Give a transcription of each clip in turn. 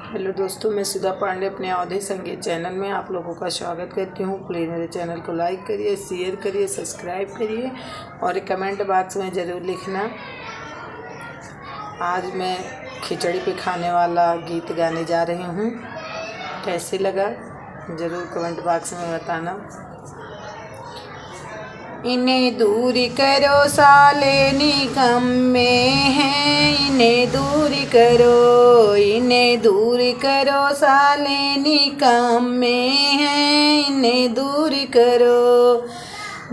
Hello दोस्तों, मैं सुधा पांडे अपने अवधि संगीत चैनल में आप लोगों का स्वागत करती हूँ। प्लीज़ मेरे चैनल को लाइक करिए, शेयर करिए, सब्सक्राइब करिए और कमेंट बॉक्स में ज़रूर लिखना। आज मैं खिचड़ी पे खाने वाला गीत गाने जा रही हूँ। कैसे लगा ज़रूर कमेंट बॉक्स में बताना। इन्हें दूर करो साले निगम में है, इन्हें दूर करो, इन्हें दूर करो साले निगम में है, इन्हें दूर करो।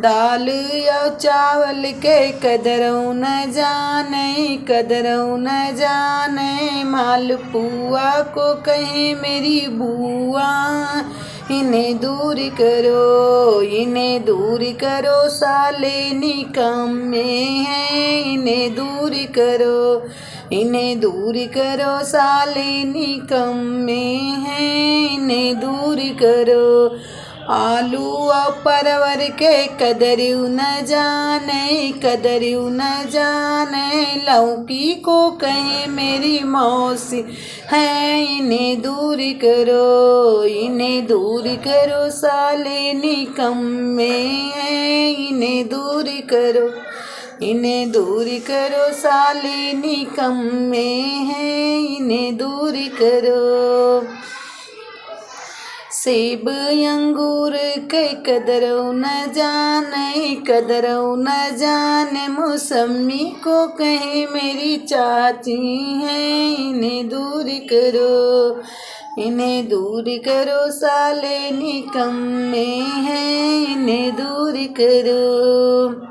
दाल या चावल के कदरों न जाने, कदरों न जाने, मालपुआ को कहे मेरी बुआ। इन्हें दूर करो, इन्हें दूर करो साले निकम में है, इन्हें दूर करो, इन्हें दूर करो साले निकम में है, इन्हें दूर करो। आलू और परवर के कदरू न जाने, कदरू न जाने, लौकी को कहे मेरी मौसी है, इन्हें दूर करो, इन्हें दूर करो साले निकम में है, इन्हें दूर करो, इन्हें दूर करो साले निकम में है, इन्हें दूर करो। सेब अंगूर के कदरों न जाने, कदरों न जाने, मौसमी को कहे मेरी चाची है, इन्हें दूर करो, इन्हें दूर करो साले निकम में है, इन्हें दूर करो।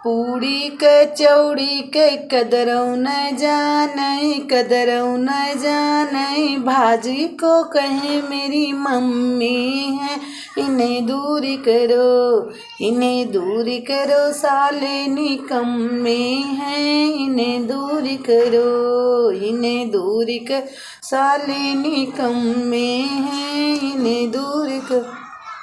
पूड़ी कचौड़ी के कदरों न जाने, कदरों न जाने, भाजी को कहे मेरी मम्मी है, इन्हें दूर करो, इन्हें दूर करो साले निकम में है, इन्हें दूर करो, इन्हें दूर कर साले निकम में है, इन्हें दूर करो।